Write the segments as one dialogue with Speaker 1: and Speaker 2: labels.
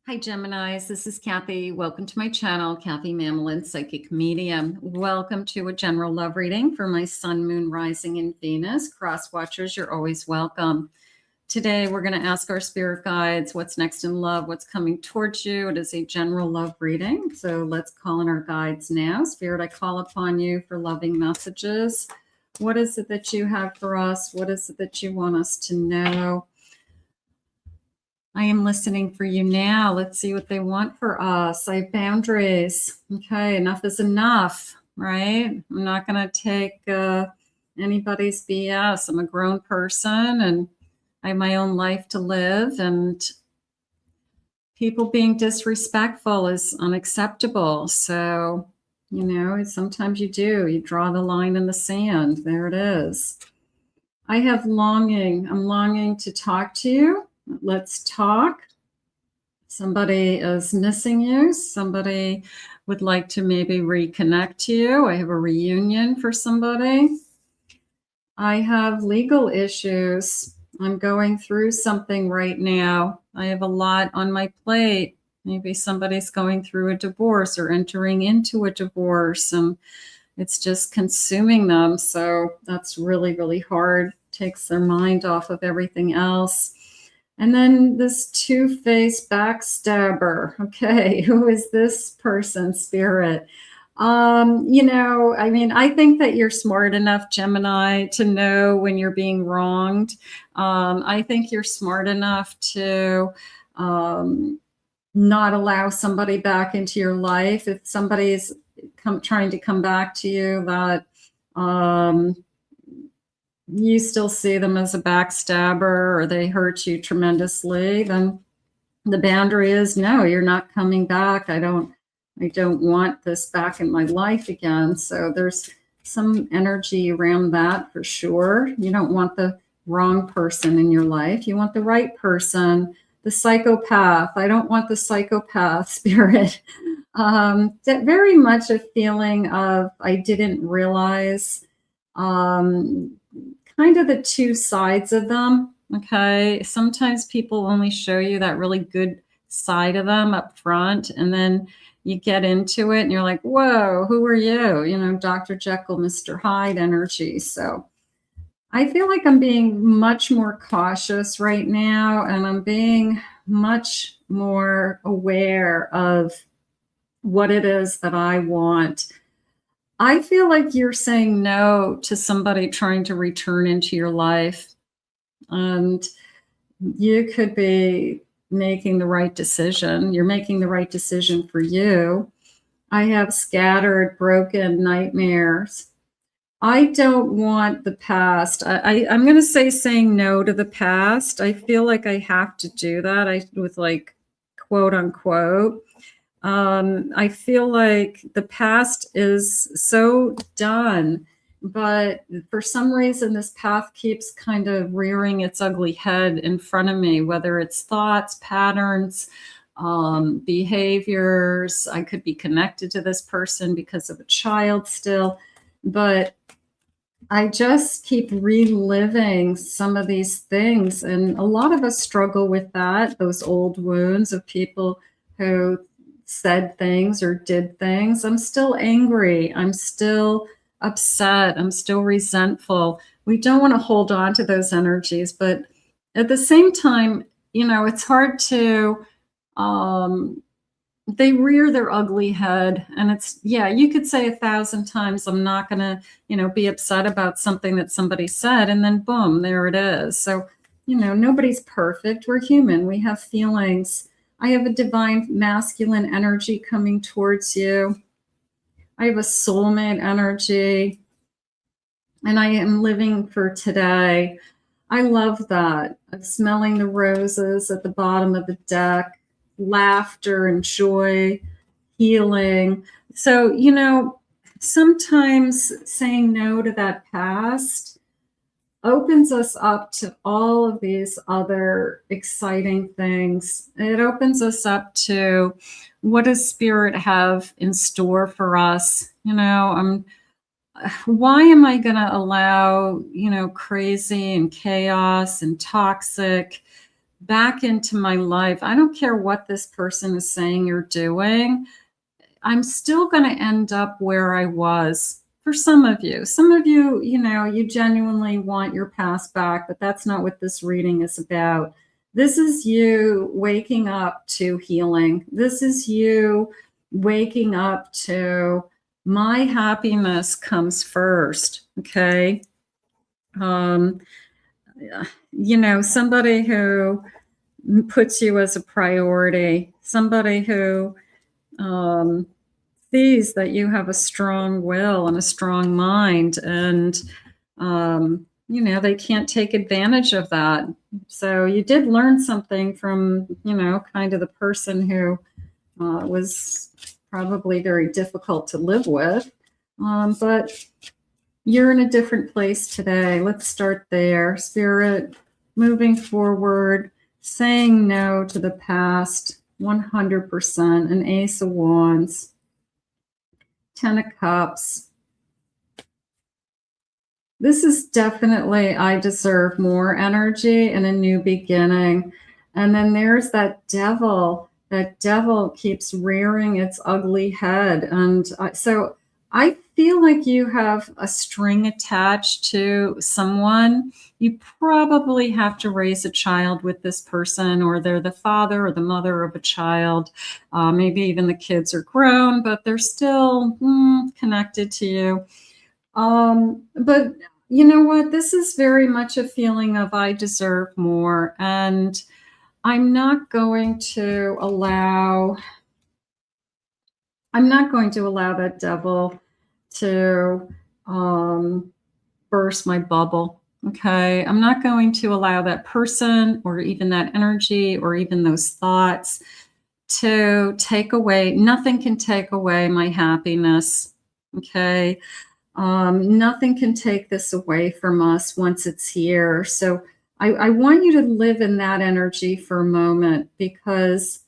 Speaker 1: Hi, Geminis. This is Kathy. Welcome to my channel, Kathy Mamolen, Psychic Medium. Welcome to a general love reading for my Sun, Moon, Rising, and Venus. Cross watchers, you're always welcome. Today, we're going to ask our spirit guides what's next in love, what's coming towards you. It is a general love reading. So let's call in our guides now. Spirit, I call upon you for loving messages. What is it that you have for us? What is it that you want us to know? I am listening for you now. Let's see what they want for us. I have boundaries. Okay, enough is enough, right? I'm not going to take anybody's BS. I'm a grown person and I have my own life to live, and people being disrespectful is unacceptable. So, sometimes you draw the line in the sand. There it is. I have longing. I'm longing to talk to you. Let's talk. Somebody is missing you. Somebody would like to maybe reconnect to you. I have a reunion for somebody. I have legal issues. I'm going through something right now. I have a lot on my plate. Maybe somebody's going through a divorce or entering into a divorce, and it's just consuming them. So that's really, really hard. Takes their mind off of everything else. And then this two-faced backstabber. Okay, who is this person, Spirit? I think that you're smart enough, Gemini, to know when you're being wronged. I think you're smart enough to not allow somebody back into your life. If somebody's trying to come back to you that you still see them as a backstabber or they hurt you tremendously, then the boundary is, no, you're not coming back. I don't want this back in my life again. So there's some energy around that for sure. You don't want the wrong person in your life. You want the right person, the psychopath. I don't want the psychopath, Spirit. That very much a feeling of I didn't realize kind of the two sides of them. Okay. Sometimes people only show you that really good side of them up front, and then you get into it and you're like, whoa, who are you? Dr. Jekyll, Mr. Hyde energy. So I feel like I'm being much more cautious right now, and I'm being much more aware of what it is that I want. I feel like you're saying no to somebody trying to return into your life, and you could be making the right decision. You're making the right decision for you. I have scattered, broken nightmares. I don't want the past. I'm going to say saying no to the past. I feel like I have to do that. With like quote unquote. I feel like the past is so done, but for some reason this path keeps kind of rearing its ugly head in front of me, whether it's thoughts, patterns, behaviors. I could be connected to this person because of a child still, but I just keep reliving some of these things. And a lot of us struggle with that, those old wounds of people who said things or did things. I'm still angry. I'm still upset. I'm still resentful. We don't want to hold on to those energies, but at the same time, it's hard to, they rear their ugly head, and you could say 1,000 times, I'm not going to, be upset about something that somebody said, and then boom, there it is. So, nobody's perfect. We're human. We have feelings. I have a divine masculine energy coming towards you. I have a soulmate energy, and I am living for today. I love that. I'm smelling the roses at the bottom of the deck, laughter and joy, healing. So, sometimes saying no to that past opens us up to all of these other exciting things. It opens us up to what does Spirit have in store for us? Why am I going to allow, crazy and chaos and toxic back into my life. I don't care what this person is saying or doing. I'm still going to end up where I was. For some of you, you know, you genuinely want your past back, but that's not what this reading is about. This is you waking up to healing. This is you waking up to my happiness comes first. Okay. You know, somebody who puts you as a priority, somebody who sees that you have a strong will and a strong mind, and you know, they can't take advantage of that. So you did learn something from, you know, kind of the person who was probably very difficult to live with, but you're in a different place today. Let's start there. Spirit, moving forward, saying no to the past 100%. An Ace of Wands, 10 of Cups. This is definitely I deserve more energy and a new beginning. And then there's that devil. That devil keeps rearing its ugly head. And so I feel like you have a string attached to someone. You probably have to raise a child with this person, or they're the father or the mother of a child. Maybe even the kids are grown, but they're still connected to you. But you know what? This is very much a feeling of I deserve more. And I'm not going to allow that devil to burst my bubble. Okay. I'm not going to allow that person or even that energy or even those thoughts to take away. Nothing can take away my happiness. Okay. Nothing can take this away from us once it's here. So I want you to live in that energy for a moment, because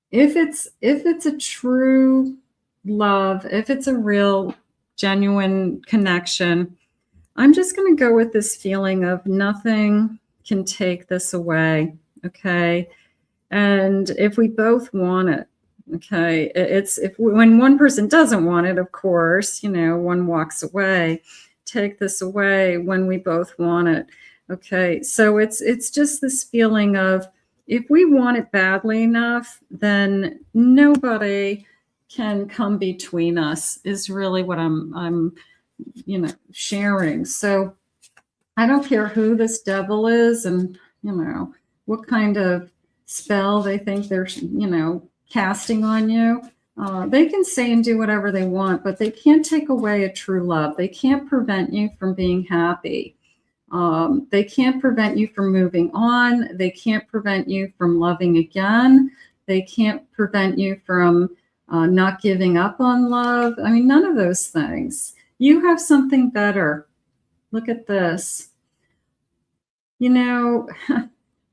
Speaker 1: if it's a true love, if it's a real genuine connection, I'm just going to go with this feeling of nothing can take this away. Okay. And if we both want it, okay, when one person doesn't want it, of course, you know, one walks away. Take this away when we both want it. Okay, so it's just this feeling of if we want it badly enough, then nobody can come between us, is really what I'm you know, sharing. So I don't care who this devil is and, you know, what kind of spell they think they're, you know, casting on you. They can say and do whatever they want, but they can't take away a true love. They can't prevent you from being happy. They can't prevent you from moving on. They can't prevent you from loving again. They can't prevent you from not giving up on love. I mean, none of those things. You have something better. Look at this. You know,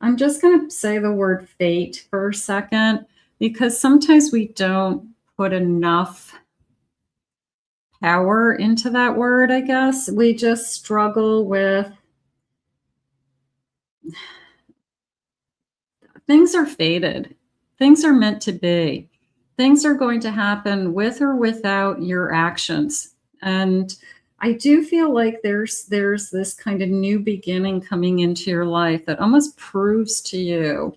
Speaker 1: I'm just going to say the word fate for a second, because sometimes we don't put enough power into that word, I guess. We just struggle with things are fated. Things are meant to be. Things are going to happen with or without your actions. And I do feel like there's this kind of new beginning coming into your life that almost proves to you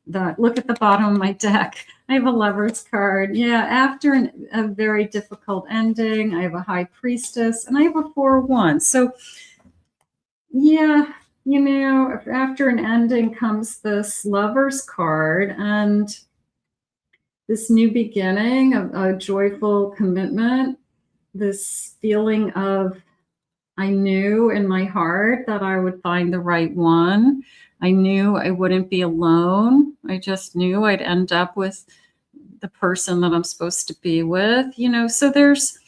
Speaker 1: that, look at the bottom of my deck. I have a Lover's card. Yeah, after a very difficult ending, I have a High Priestess, and I have a 4 of Wands. So yeah, you know, after an ending comes this Lover's card and this new beginning of a joyful commitment, this feeling of, I knew in my heart that I would find the right one. I knew I wouldn't be alone. I just knew I'd end up with the person that I'm supposed to be with, you know. So there's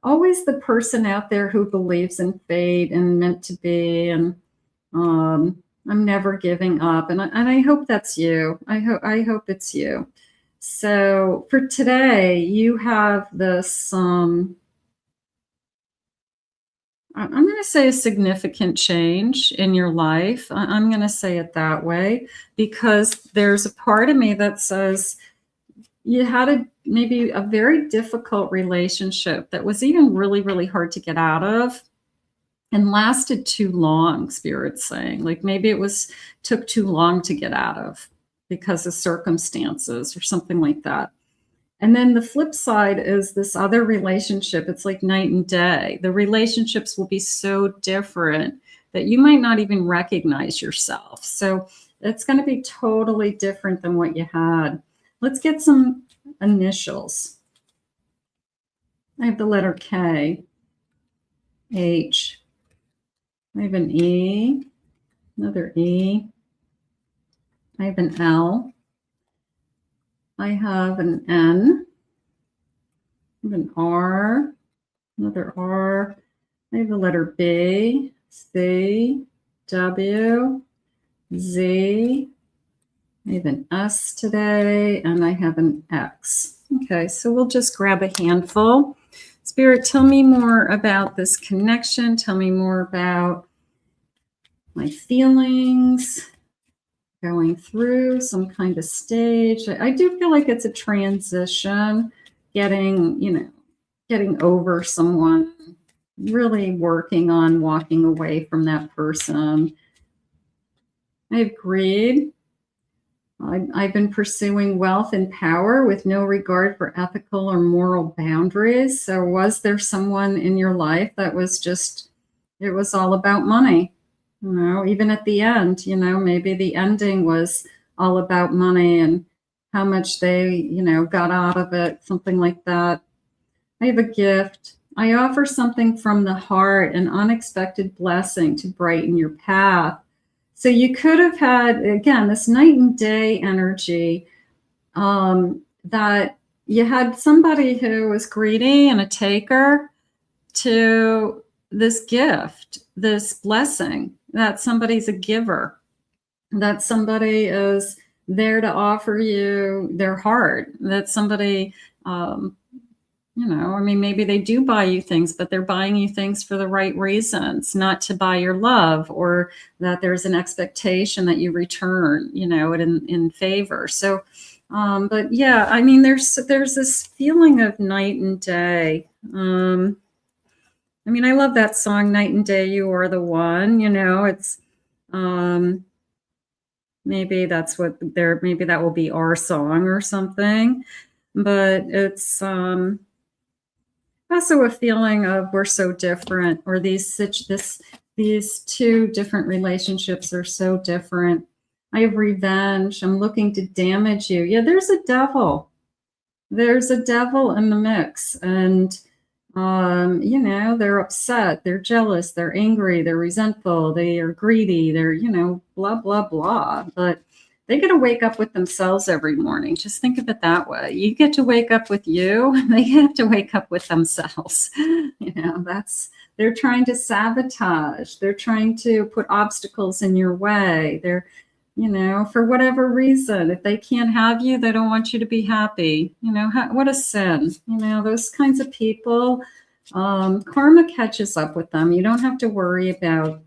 Speaker 1: always the person out there who believes in fate and meant to be, and I'm never giving up. And I hope that's you. I hope it's you. So for today, you have this, I'm going to say a significant change in your life. I'm going to say it that way because there's a part of me that says you had maybe a very difficult relationship that was even really, really hard to get out of and lasted too long, Spirit's saying. Like maybe it took too long to get out of because of circumstances or something like that. And then the flip side is this other relationship. It's like night and day. The relationships will be so different that you might not even recognize yourself. So it's going to be totally different than what you had. Let's get some initials. I have the letter K, H. I have an E, another E. I have an L. I have an N. I have an R, another R. I have the letter B, C, W, Z. I have an S today, and I have an X. Okay, so we'll just grab a handful. Spirit, tell me more about this connection. Tell me more about my feelings going through some kind of stage. I do feel like it's a transition, getting over someone, really working on walking away from that person. I have greed. I've been pursuing wealth and power with no regard for ethical or moral boundaries. So was there someone in your life that was it was all about money? Even at the end, maybe the ending was all about money and how much they, got out of it, something like that. I have a gift. I offer something from the heart, an unexpected blessing to brighten your path. So you could have had, again, this night and day energy, that you had somebody who was greedy and a taker to this gift, this blessing, that somebody's a giver, that somebody is there to offer you their heart, that somebody, maybe they do buy you things, but they're buying you things for the right reasons, not to buy your love, or that there's an expectation that you return, in favor. So, but yeah, there's this feeling of night and day. I love that song, Night and Day, You Are the One, it's, maybe that will be our song or something, but it's, also a feeling of we're so different, or these two different relationships are so different. I have revenge. I'm looking to damage you. Yeah, there's a devil. There's a devil in the mix. And, they're upset. They're jealous. They're angry. They're resentful. They are greedy. They're, blah, blah, blah. But they get to wake up with themselves every morning. Just think of it that way. You get to wake up with you. They have to wake up with themselves. They're trying to sabotage. They're trying to put obstacles in your way. They're, for whatever reason, if they can't have you, they don't want you to be happy. What a sin. Those kinds of people, karma catches up with them. You don't have to worry about,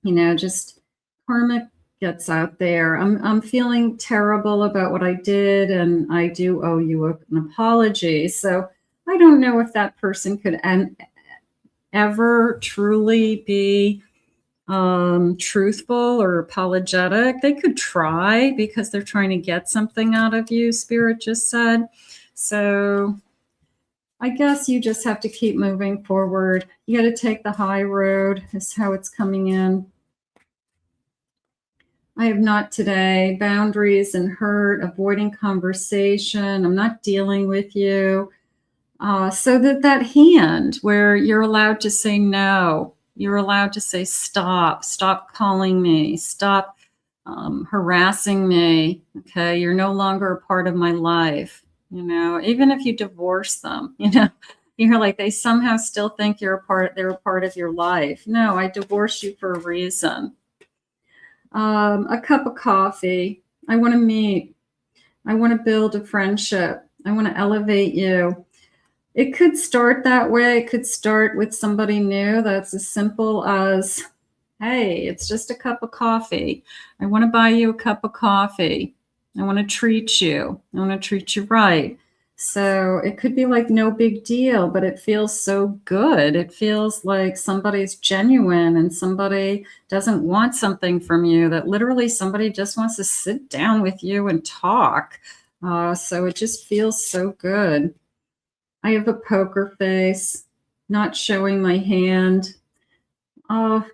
Speaker 1: just karma gets out there. I'm feeling terrible about what I did, and I do owe you an apology. So I don't know if that person could ever truly be truthful or apologetic. They could try because they're trying to get something out of you, Spirit just said. So I guess you just have to keep moving forward. You got to take the high road, is how it's coming in. I have not today. Boundaries and hurt, avoiding conversation. I'm not dealing with you. So that hand where you're allowed to say no, you're allowed to say stop calling me, stop harassing me. Okay, you're no longer a part of my life. Even if you divorce them, you're like, they somehow still think they're a part of your life. No, I divorced you for a reason. A cup of coffee. I want to meet. I want to build a friendship. I want to elevate you. It could start that way. It could start with somebody new. That's as simple as, hey, it's just a cup of coffee. I want to buy you a cup of coffee. I want to treat you. I want to treat you right. So it could be like no big deal, but it feels so good. It feels like somebody's genuine and somebody doesn't want something from you, that literally somebody just wants to sit down with you and talk. So it just feels so good. I have a poker face, not showing my hand. Oh,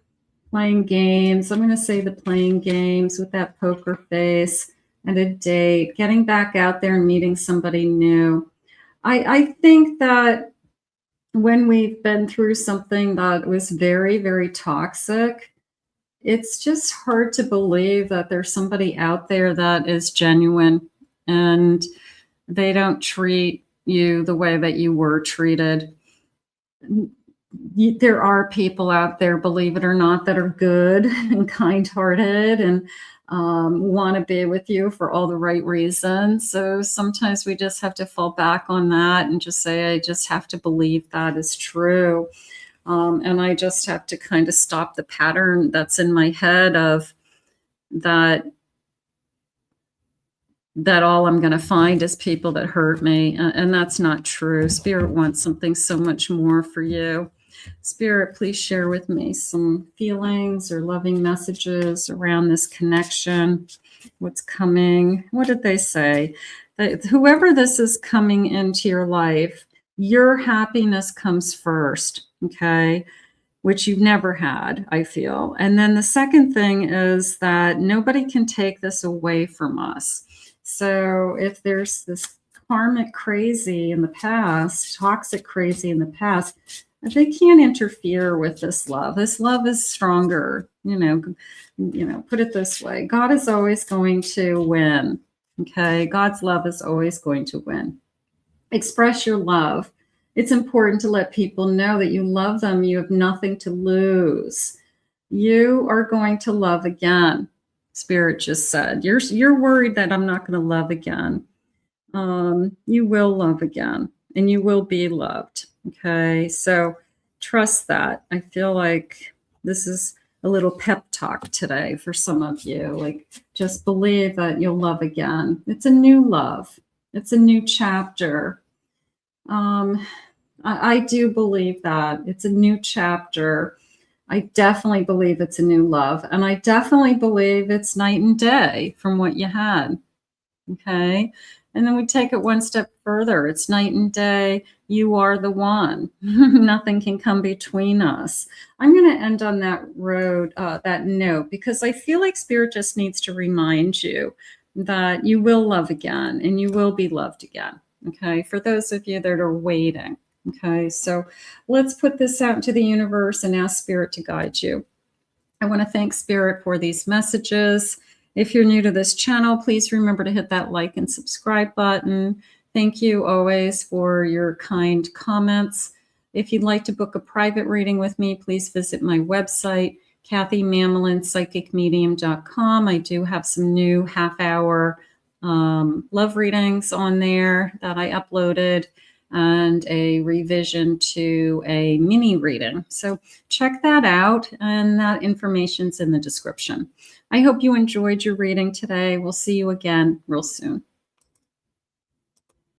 Speaker 1: playing games. I'm going to say the playing games with that poker face and a date, getting back out there and meeting somebody new. I think that when we've been through something that was very, very toxic, it's just hard to believe that there's somebody out there that is genuine and they don't treat you the way that you were treated. There are people out there, believe it or not, that are good and kind-hearted and want to be with you for all the right reasons. So sometimes we just have to fall back on that and just say, I just have to believe that is true. And I just have to kind of stop the pattern that's in my head of that all I'm going to find is people that hurt me. And that's not true. Spirit wants something so much more for you. Spirit, please share with me some feelings or loving messages around this connection. What's coming? What did they say? That whoever this is coming into your life, your happiness comes first, okay? Which you've never had, I feel. And then the second thing is that nobody can take this away from us. So if there's this karmic crazy in the past, toxic crazy in the past, they can't interfere with this love. This love is stronger. Put it this way. God is always going to win. Okay. God's love is always going to win. Express your love. It's important to let people know that you love them. You have nothing to lose. You are going to love again. Spirit just said, you're worried that I'm not going to love again. You will love again and you will be loved. Okay. So trust that. I feel like this is a little pep talk today for some of you. Like, just believe that you'll love again. It's a new love. It's a new chapter. I do believe that it's a new chapter. I definitely believe it's a new love. And I definitely believe it's night and day from what you had. Okay. And then we take it one step further. It's night and day. You are the one. Nothing can come between us. I'm going to end on that road, that note, because I feel like Spirit just needs to remind you that you will love again and you will be loved again. Okay. For those of you that are waiting. Okay, so let's put this out into the universe and ask Spirit to guide you. I want to thank Spirit for these messages. If you're new to this channel, please remember to hit that like and subscribe button. Thank you always for your kind comments. If you'd like to book a private reading with me, please visit my website, kathymamolenspsychicmedium.com. I do have some new half-hour love readings on there that I uploaded, and a revision to a mini reading. So check that out, and that information's in the description. I hope you enjoyed your reading today. We'll see you again real soon.